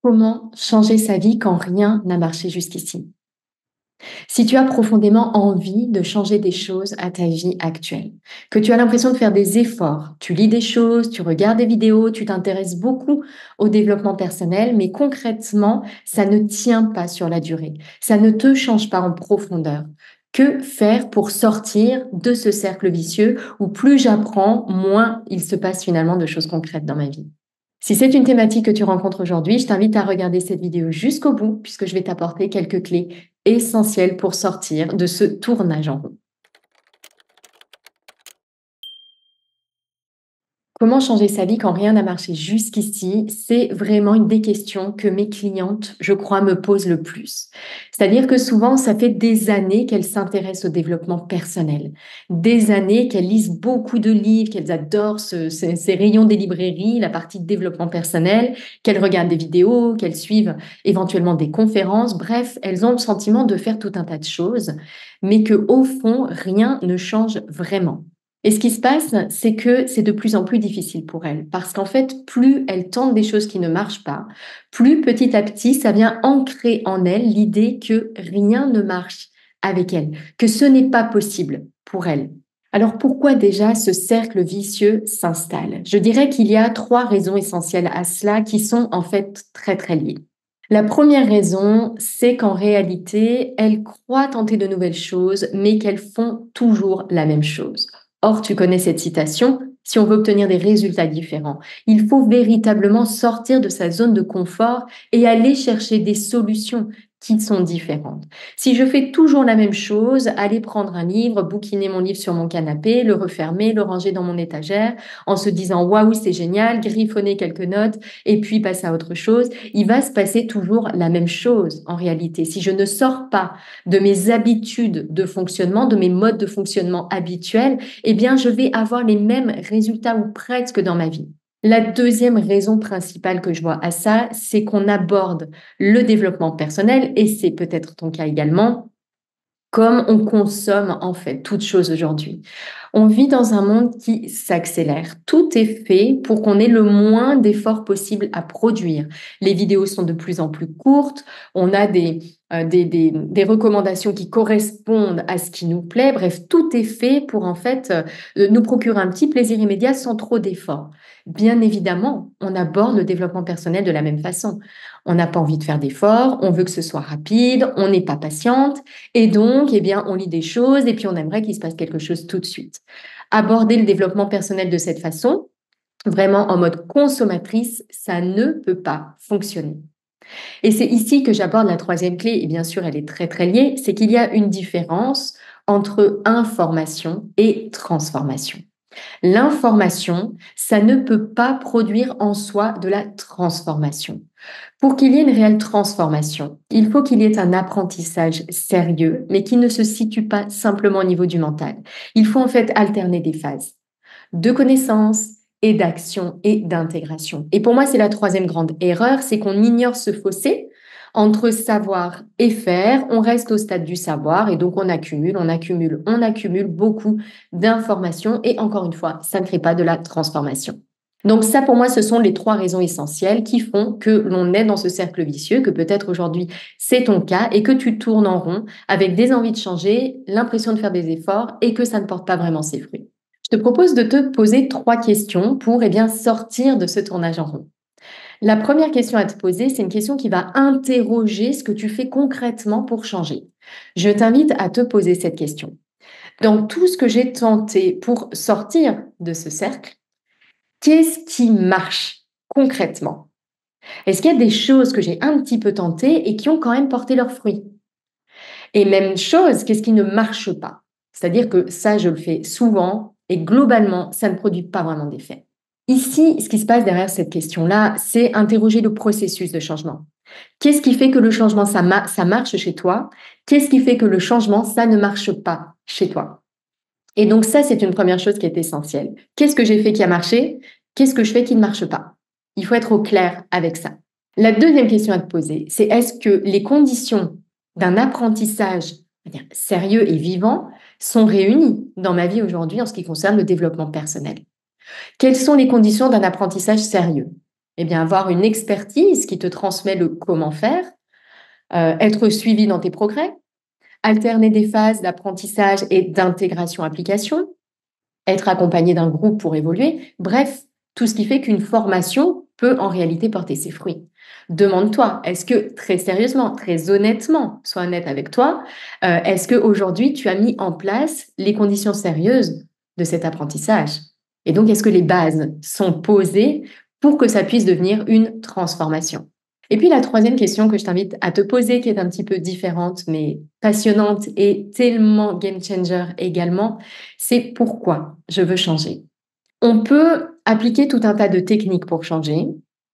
Comment changer sa vie quand rien n'a marché jusqu'ici? Si tu as profondément envie de changer des choses à ta vie actuelle, que tu as l'impression de faire des efforts, tu lis des choses, tu regardes des vidéos, tu t'intéresses beaucoup au développement personnel, mais concrètement, ça ne tient pas sur la durée. Ça ne te change pas en profondeur. Que faire pour sortir de ce cercle vicieux où plus j'apprends, moins il se passe finalement de choses concrètes dans ma vie? Si c'est une thématique que tu rencontres aujourd'hui, je t'invite à regarder cette vidéo jusqu'au bout puisque je vais t'apporter quelques clés essentielles pour sortir de ce tournage en rond. Comment changer sa vie quand rien n'a marché jusqu'ici? C'est vraiment une des questions que mes clientes, je crois, me posent le plus. C'est-à-dire que souvent, ça fait des années qu'elles s'intéressent au développement personnel, des années qu'elles lisent beaucoup de livres, qu'elles adorent ces rayons des librairies, la partie de développement personnel, qu'elles regardent des vidéos, qu'elles suivent éventuellement des conférences. Bref, elles ont le sentiment de faire tout un tas de choses, mais que au fond, rien ne change vraiment. Et ce qui se passe, c'est que c'est de plus en plus difficile pour elles, parce qu'en fait, plus elles tentent des choses qui ne marchent pas, plus petit à petit, ça vient ancrer en elles l'idée que rien ne marche avec elles, que ce n'est pas possible pour elles. Alors pourquoi déjà ce cercle vicieux s'installe? Je dirais qu'il y a trois raisons essentielles à cela qui sont en fait très très liées. La première raison, c'est qu'en réalité, elles croient tenter de nouvelles choses, mais qu'elles font toujours la même chose. Or, tu connais cette citation, si on veut obtenir des résultats différents, il faut véritablement sortir de sa zone de confort et aller chercher des solutions qui sont différentes. Si je fais toujours la même chose, aller prendre un livre, bouquiner mon livre sur mon canapé, le refermer, le ranger dans mon étagère, en se disant waouh, c'est génial, griffonner quelques notes et puis passer à autre chose, il va se passer toujours la même chose en réalité. Si je ne sors pas de mes habitudes de fonctionnement, de mes modes de fonctionnement habituels, eh bien, je vais avoir les mêmes résultats ou presque dans ma vie. La deuxième raison principale que je vois à ça, c'est qu'on aborde le développement personnel, et c'est peut-être ton cas également, comme on consomme en fait toute chose aujourd'hui. On vit dans un monde qui s'accélère. Tout est fait pour qu'on ait le moins d'efforts possible à produire. Les vidéos sont de plus en plus courtes, on a des recommandations qui correspondent à ce qui nous plaît. Bref, tout est fait pour en fait nous procurer un petit plaisir immédiat sans trop d'efforts. Bien évidemment, on aborde le développement personnel de la même façon. On n'a pas envie de faire d'efforts, on veut que ce soit rapide, on n'est pas patiente, et donc, eh bien, on lit des choses et puis on aimerait qu'il se passe quelque chose tout de suite. Aborder le développement personnel de cette façon, vraiment en mode consommatrice, ça ne peut pas fonctionner. Et c'est ici que j'aborde la troisième clé, et bien sûr, elle est très très liée, c'est qu'il y a une différence entre information et transformation. L'information, ça ne peut pas produire en soi de la transformation. Pour qu'il y ait une réelle transformation, il faut qu'il y ait un apprentissage sérieux, mais qui ne se situe pas simplement au niveau du mental. Il faut en fait alterner des phases de connaissance et d'action et d'intégration. Et pour moi, c'est la troisième grande erreur, c'est qu'on ignore ce fossé entre savoir et faire. On reste au stade du savoir et donc on accumule, on accumule, on accumule beaucoup d'informations et encore une fois, ça ne crée pas de la transformation. Donc ça, pour moi, ce sont les trois raisons essentielles qui font que l'on est dans ce cercle vicieux, que peut-être aujourd'hui c'est ton cas et que tu tournes en rond avec des envies de changer, l'impression de faire des efforts et que ça ne porte pas vraiment ses fruits. Je te propose de te poser trois questions pour bien, sortir de ce tournage en rond. La première question à te poser, c'est une question qui va interroger ce que tu fais concrètement pour changer. Je t'invite à te poser cette question. Dans tout ce que j'ai tenté pour sortir de ce cercle, qu'est-ce qui marche concrètement? Est-ce qu'il y a des choses que j'ai un petit peu tentées et qui ont quand même porté leurs fruits? Et même chose, qu'est-ce qui ne marche pas? C'est-à-dire que ça, je le fais souvent et globalement, ça ne produit pas vraiment d'effet. Ici, ce qui se passe derrière cette question-là, c'est interroger le processus de changement. Qu'est-ce qui fait que le changement, ça marche chez toi? Qu'est-ce qui fait que le changement, ça ne marche pas chez toi? Et donc ça, c'est une première chose qui est essentielle. Qu'est-ce que j'ai fait qui a marché? Qu'est-ce que je fais qui ne marche pas? Il faut être au clair avec ça. La deuxième question à te poser, c'est est-ce que les conditions d'un apprentissage, on va dire, sérieux et vivant sont réunies dans ma vie aujourd'hui en ce qui concerne le développement personnel? Quelles sont les conditions d'un apprentissage sérieux? Eh bien, avoir une expertise qui te transmet le comment faire, être suivi dans tes progrès, alterner des phases d'apprentissage et d'intégration-application, être accompagné d'un groupe pour évoluer, bref, tout ce qui fait qu'une formation peut en réalité porter ses fruits. Demande-toi, est-ce que très sérieusement, très honnêtement, sois honnête avec toi, est-ce qu'aujourd'hui tu as mis en place les conditions sérieuses de cet apprentissage? Et donc, est-ce que les bases sont posées pour que ça puisse devenir une transformation? Et puis la troisième question que je t'invite à te poser, qui est un petit peu différente, mais passionnante et tellement game changer également, c'est pourquoi je veux changer. On peut appliquer tout un tas de techniques pour changer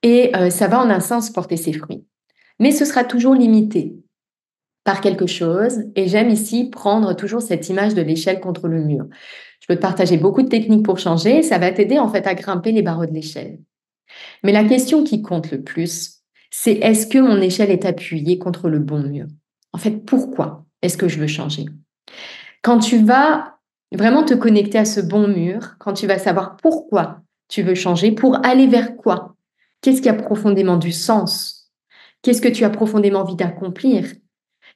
et ça va en un sens porter ses fruits. Mais ce sera toujours limité par quelque chose et j'aime ici prendre toujours cette image de l'échelle contre le mur. Je peux te partager beaucoup de techniques pour changer, ça va t'aider en fait à grimper les barreaux de l'échelle. Mais la question qui compte le plus, c'est est-ce que mon échelle est appuyée contre le bon mur? En fait, pourquoi est-ce que je veux changer? Quand tu vas vraiment te connecter à ce bon mur, quand tu vas savoir pourquoi tu veux changer, pour aller vers quoi? Qu'est-ce qui a profondément du sens? Qu'est-ce que tu as profondément envie d'accomplir?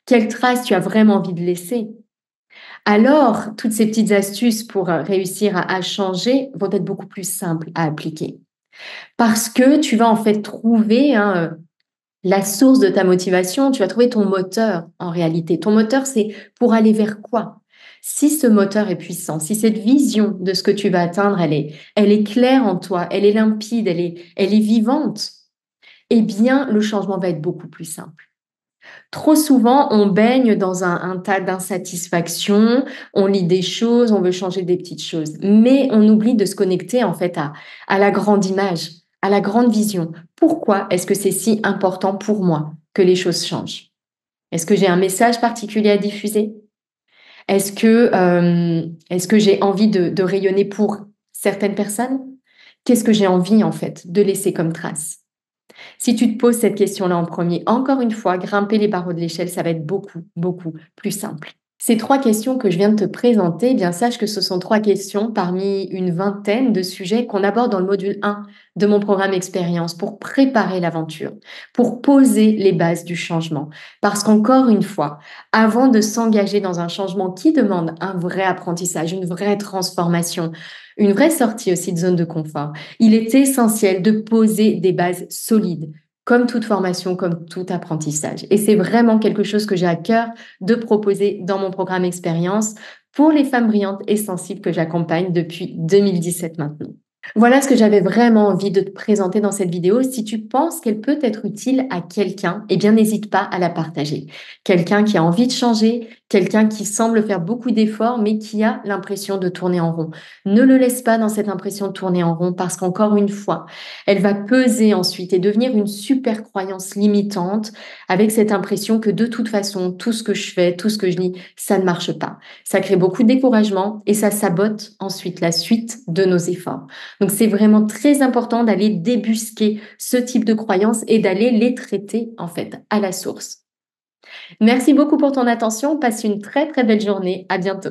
Quelle trace tu as vraiment envie de laisser? Alors, toutes ces petites astuces pour réussir à changer vont être beaucoup plus simples à appliquer. Parce que tu vas en fait trouver la source de ta motivation, tu vas trouver ton moteur en réalité. Ton moteur, c'est pour aller vers quoi? Si ce moteur est puissant, si cette vision de ce que tu vas atteindre, elle est claire en toi, elle est limpide, elle est vivante, eh bien, le changement va être beaucoup plus simple. Trop souvent, on baigne dans un tas d'insatisfaction, on lit des choses, on veut changer des petites choses, mais on oublie de se connecter en fait à la grande image, à la grande vision. Pourquoi est-ce que c'est si important pour moi que les choses changent? Est-ce que j'ai un message particulier à diffuser? Est-ce que j'ai envie de rayonner pour certaines personnes? Qu'est-ce que j'ai envie en fait de laisser comme trace? Si tu te poses cette question-là en premier, encore une fois, grimper les barreaux de l'échelle, ça va être beaucoup, beaucoup plus simple. Ces 3 questions que je viens de te présenter, eh bien sache que ce sont 3 questions parmi une vingtaine de sujets qu'on aborde dans le module 1 de mon programme Expérience pour préparer l'aventure, pour poser les bases du changement. Parce qu'encore une fois, avant de s'engager dans un changement qui demande un vrai apprentissage, une vraie transformation, une vraie sortie aussi de zone de confort, il est essentiel de poser des bases solides, comme toute formation, comme tout apprentissage. Et c'est vraiment quelque chose que j'ai à cœur de proposer dans mon programme Expérience pour les femmes brillantes et sensibles que j'accompagne depuis 2017 maintenant. Voilà ce que j'avais vraiment envie de te présenter dans cette vidéo. Si tu penses qu'elle peut être utile à quelqu'un, eh bien n'hésite pas à la partager. Quelqu'un qui a envie de changer, quelqu'un qui semble faire beaucoup d'efforts mais qui a l'impression de tourner en rond. Ne le laisse pas dans cette impression de tourner en rond parce qu'encore une fois, elle va peser ensuite et devenir une super croyance limitante avec cette impression que de toute façon, tout ce que je fais, tout ce que je lis, ça ne marche pas. Ça crée beaucoup de découragement et ça sabote ensuite la suite de nos efforts. Donc, c'est vraiment très important d'aller débusquer ce type de croyances et d'aller les traiter, en fait, à la source. Merci beaucoup pour ton attention. Passe une très, très belle journée. À bientôt.